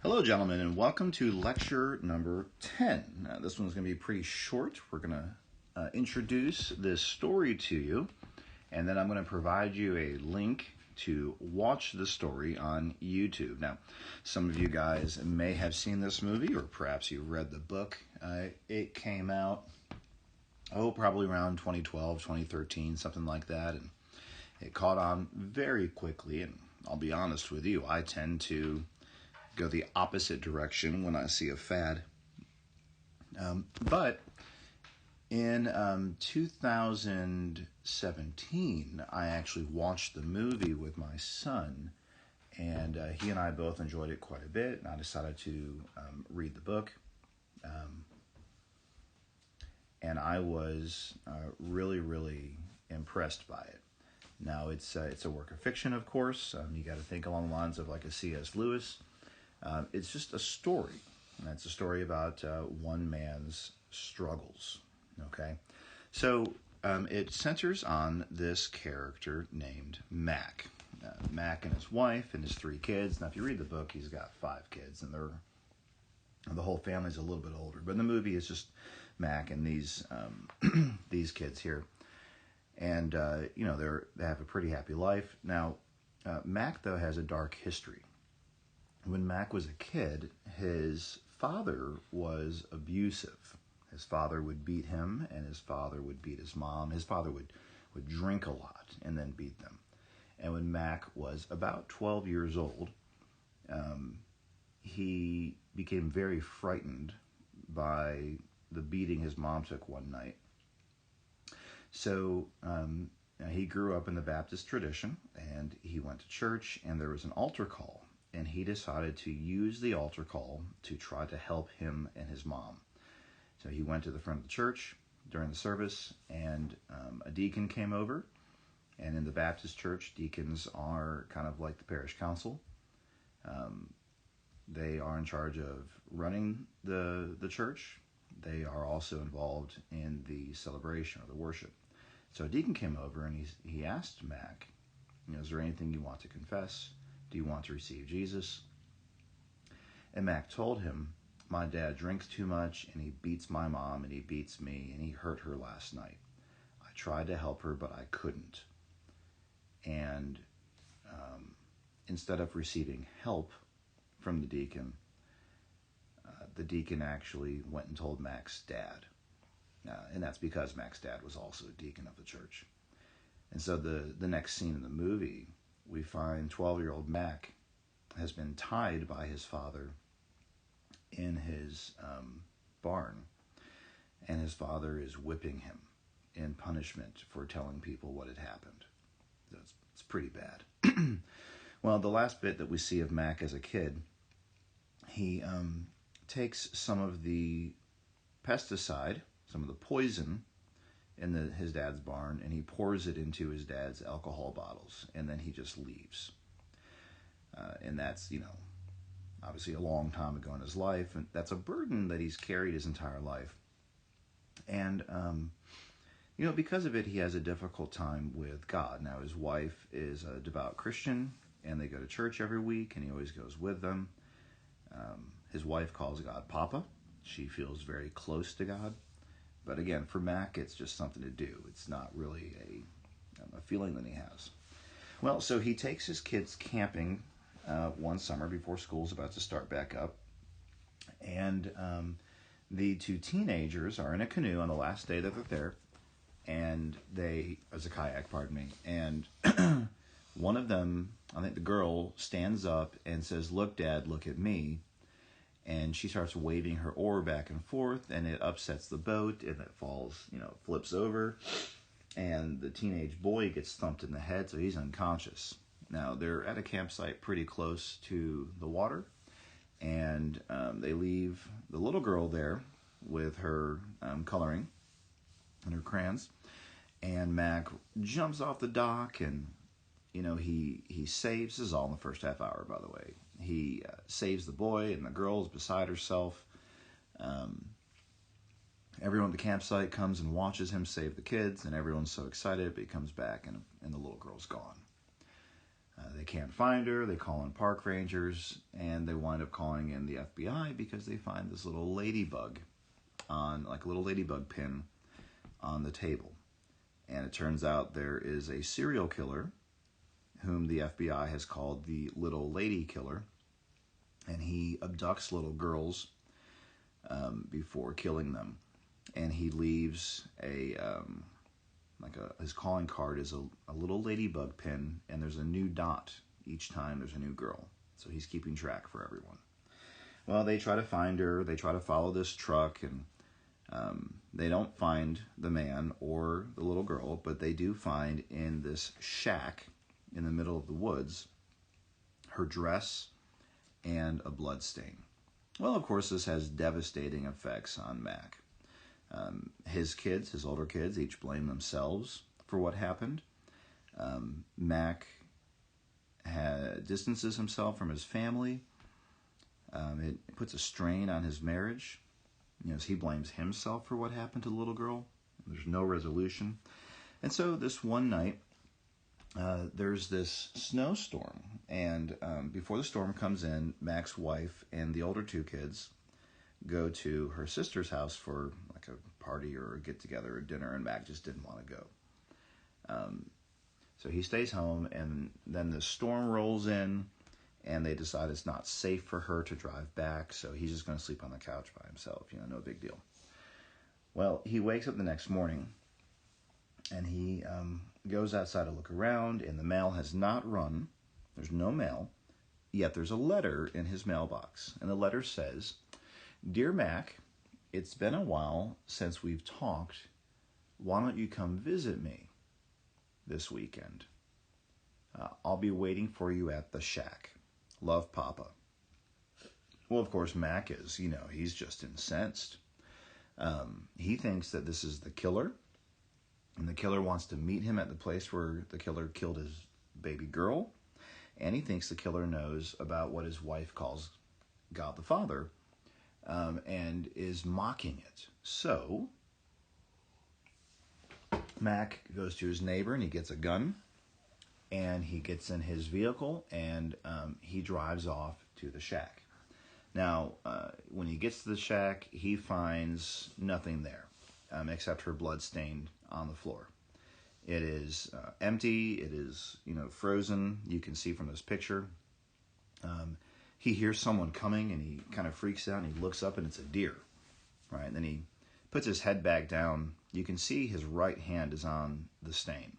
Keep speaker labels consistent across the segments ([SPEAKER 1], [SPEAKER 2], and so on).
[SPEAKER 1] Hello, gentlemen, and welcome to lecture number 10. This one's going to be pretty short. We're going to introduce this story to you, and then I'm going to provide you a link to watch the story on YouTube. Now, some of you guys may have seen this movie, or perhaps you read the book. It came out, probably around 2012, 2013, something like that, and it caught on very quickly, and I'll be honest with you, I tend to go the opposite direction when I see a fad. But in 2017, I actually watched the movie with my son, and he and I both enjoyed it quite a bit, and I decided to read the book. And I was really, really impressed by it. Now, it's a work of fiction, of course. You got to think along the lines of like a C.S. Lewis. It's just a story, and it's a story about one man's struggles, okay? So it centers on this character named Mac. Mac and his wife and his 3 kids. Now, if you read the book, he's got 5 kids, and the whole family's a little bit older. But in the movie, it's just Mac and these kids here. And, they have a pretty happy life. Now, Mac, though, has a dark history. When Mac was a kid, his father was abusive. His father would beat him, and his father would beat his mom. His father would drink a lot and then beat them. And when Mac was about 12 years old, he became very frightened by the beating his mom took one night. So he grew up in the Baptist tradition, and he went to church, and there was an altar call. And he decided to use the altar call to try to help him and his mom. So he went to the front of the church during the service, and a deacon came over. And in the Baptist church, deacons are kind of like the parish council. They are in charge of running the church. They are also involved in the celebration or the worship. So a deacon came over, and he asked Mac, is there anything you want to confess? Do you want to receive Jesus? And Mac told him, my dad drinks too much, and he beats my mom, and he beats me, and he hurt her last night. I tried to help her, but I couldn't. And instead of receiving help from the deacon actually went and told Mac's dad. And that's because Mac's dad was also a deacon of the church. And so the next scene in the movie, we find 12-year-old Mac has been tied by his father in his barn, and his father is whipping him in punishment for telling people what had happened. So it's pretty bad. Well, the last bit that we see of Mac as a kid, he takes some of the pesticide, some of the poison in his dad's barn, and he pours it into his dad's alcohol bottles, and then he just leaves. And that's, obviously a long time ago in his life, and that's a burden that he's carried his entire life. And, because of it, he has a difficult time with God. Now, his wife is a devout Christian, and they go to church every week, and he always goes with them. His wife calls God Papa. She feels very close to God. But again, for Mac, it's just something to do. It's not really a feeling that he has. Well, so he takes his kids camping one summer before school's about to start back up. And the 2 teenagers are in a canoe on the last day that they're there. And as a kayak, pardon me. And one of them, I think the girl, stands up and says, "Look, Dad, look at me." And she starts waving her oar back and forth, and it upsets the boat, and it falls, flips over. And the teenage boy gets thumped in the head, so he's unconscious. Now, they're at a campsite pretty close to the water, and they leave the little girl there with her coloring and her crayons. And Mac jumps off the dock, and, he saves, this is all in the first half hour, by the way. He saves the boy, and the girl is beside herself. Everyone at the campsite comes and watches him save the kids, and everyone's so excited, but he comes back, and the little girl's gone. They can't find her. They call in park rangers, and they wind up calling in the FBI because they find this little ladybug like a little ladybug pin on the table. And it turns out there is a serial killer whom the FBI has called the Little Lady Killer, and he abducts little girls before killing them. And he leaves his calling card is a little ladybug pin, and there's a new dot each time there's a new girl. So he's keeping track for everyone. Well, they try to find her. They try to follow this truck, and they don't find the man or the little girl, but they do find in this shack in the middle of the woods her dress and a blood stain. Well, of course, this has devastating effects on Mac. His older kids, each blame themselves for what happened. Mac distances himself from his family. It puts a strain on his marriage. He blames himself for what happened to the little girl. There's no resolution. And so this one night, there's this snowstorm. And before the storm comes in, Mac's wife and the older two kids go to her sister's house for like a party or a get-together or dinner, and Mac just didn't want to go. So he stays home, and then the storm rolls in, and they decide it's not safe for her to drive back, so he's just going to sleep on the couch by himself. No big deal. Well, he wakes up the next morning, and he goes outside to look around, and the mail has not run. There's no mail, yet there's a letter in his mailbox, and the letter says, "Dear Mac, it's been a while since we've talked. Why don't you come visit me this weekend? I'll be waiting for you at the shack. Love, Papa." Well, of course, Mac is, he's just incensed. He thinks that this is the killer, and the killer wants to meet him at the place where the killer killed his baby girl, and he thinks the killer knows about what his wife calls God the Father, and is mocking it. So Mac goes to his neighbor, and he gets a gun, and he gets in his vehicle, and he drives off to the shack. Now, when he gets to the shack, he finds nothing there except her blood stain on the floor. It is empty. It is, frozen. You can see from this picture. He hears someone coming, and he kind of freaks out, and he looks up, and it's a deer, right? And then he puts his head back down. You can see his right hand is on the stain,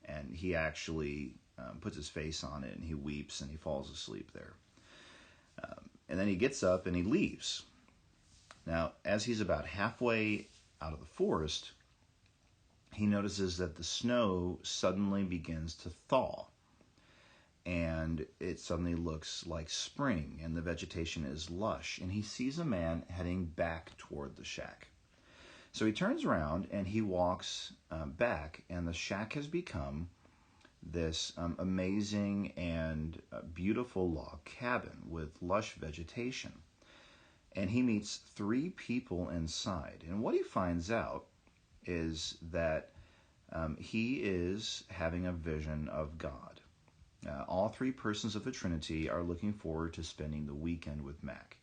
[SPEAKER 1] and he actually puts his face on it, and he weeps, and he falls asleep there. And then he gets up, and he leaves. Now, as he's about halfway out of the forest, he notices that the snow suddenly begins to thaw, and it suddenly looks like spring, and the vegetation is lush, and he sees a man heading back toward the shack. So he turns around, and he walks back, and the shack has become this amazing and beautiful log cabin with lush vegetation. And he meets 3 people inside, and what he finds out is that he is having a vision of God. All 3 persons of the Trinity are looking forward to spending the weekend with Mac.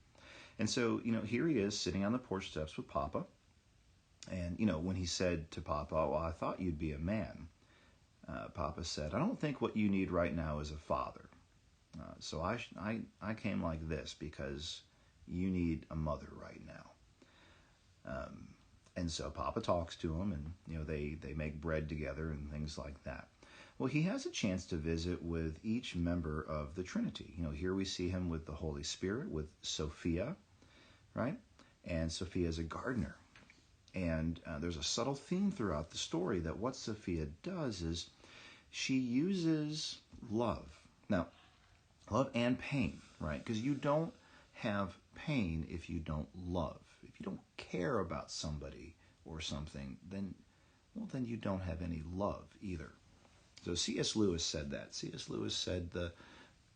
[SPEAKER 1] And so, here he is sitting on the porch steps with Papa. And, when he said to Papa, "Well, I thought you'd be a man," Papa said, "I don't think what you need right now is a father. So I came like this because you need a mother right now." And so Papa talks to him, and they make bread together and things like that. Well, he has a chance to visit with each member of the Trinity. Here we see him with the Holy Spirit, with Sophia, right? And Sophia is a gardener. And there's a subtle theme throughout the story that what Sophia does is she uses love. Now, love and pain, right? Because you don't have pain if you don't love. If you don't care about somebody or something, then you don't have any love either. So C.S. Lewis said that. C.S. Lewis said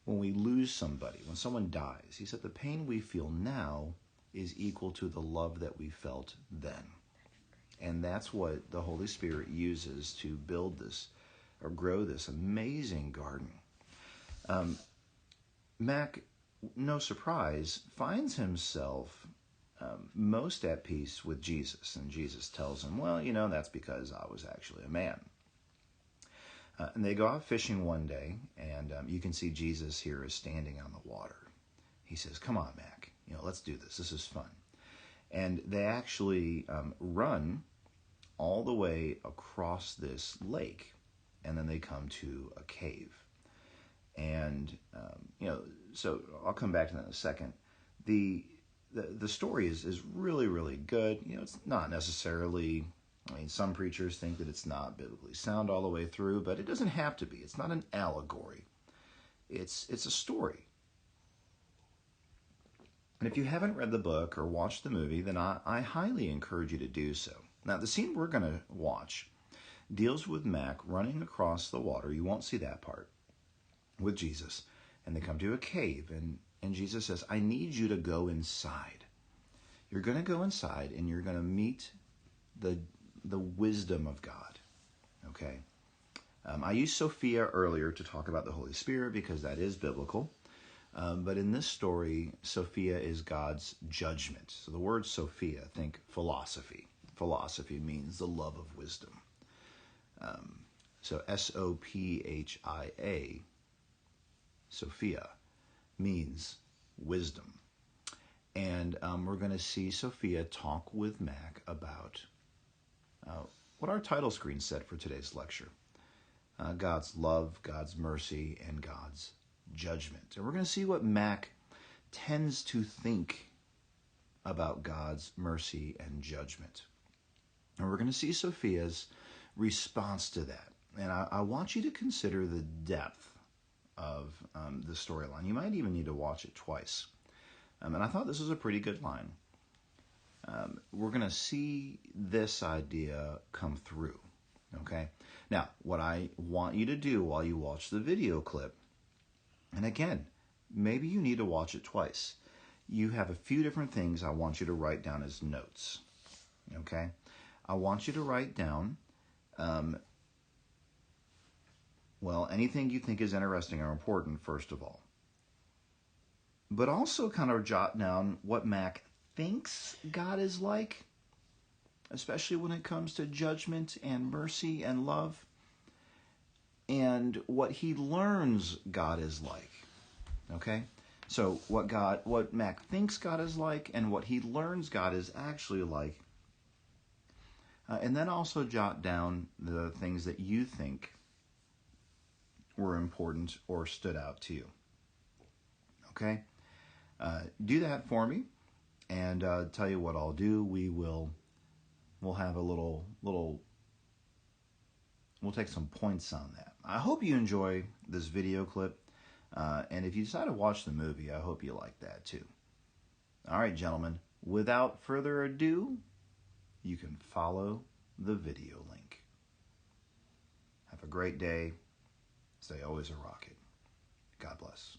[SPEAKER 1] when we lose somebody, when someone dies, he said the pain we feel now is equal to the love that we felt then. And that's what the Holy Spirit uses to build this or grow this amazing garden. Mac, no surprise, finds himself most at peace with Jesus. And Jesus tells him, well, that's because I was actually a man. And they go out fishing one day, and you can see Jesus here is standing on the water. He says, come on, Mac, let's do this. This is fun. And they actually run all the way across this lake, and then they come to a cave. And, so I'll come back to that in a second. The story is really, really good. It's not necessarily, some preachers think that it's not biblically sound all the way through, but it doesn't have to be. It's not an allegory. It's a story. And if you haven't read the book or watched the movie, then I highly encourage you to do so. Now, the scene we're going to watch deals with Mac running across the water. You won't see that part. With Jesus. And they come to a cave, and Jesus says, I need you to go inside. You're going to go inside, and you're going to meet the wisdom of God. Okay? I used Sophia earlier to talk about the Holy Spirit because that is biblical. But in this story, Sophia is God's judgment. So the word Sophia, think philosophy. Philosophy means the love of wisdom. So Sophia, Sophia, means wisdom. And we're going to see Sophia talk with Mac about what our title screen said for today's lecture. God's love, God's mercy, and God's judgment. And we're going to see what Mac tends to think about God's mercy and judgment. And we're going to see Sophia's response to that. And I want you to consider the depth of the storyline. You might even need to watch it twice. And I thought this was a pretty good line. We're going to see this idea come through. Okay? Now, what I want you to do while you watch the video clip, and again, maybe you need to watch it twice. You have a few different things I want you to write down as notes. Okay? I want you to write down, anything you think is interesting or important, first of all. But also kind of jot down what Mac thinks God is like, especially when it comes to judgment and mercy and love, and what he learns God is like. Okay? So what Mac thinks God is like and what he learns God is actually like. And then also jot down the things that you think were important or stood out to you. Okay? Do that for me, and tell you what I'll do. We'll have a little. We'll take some points on that. I hope you enjoy this video clip, and if you decide to watch the movie, I hope you like that too. All right, gentlemen. Without further ado, you can follow the video link. Have a great day. Stay always a rocket. God bless.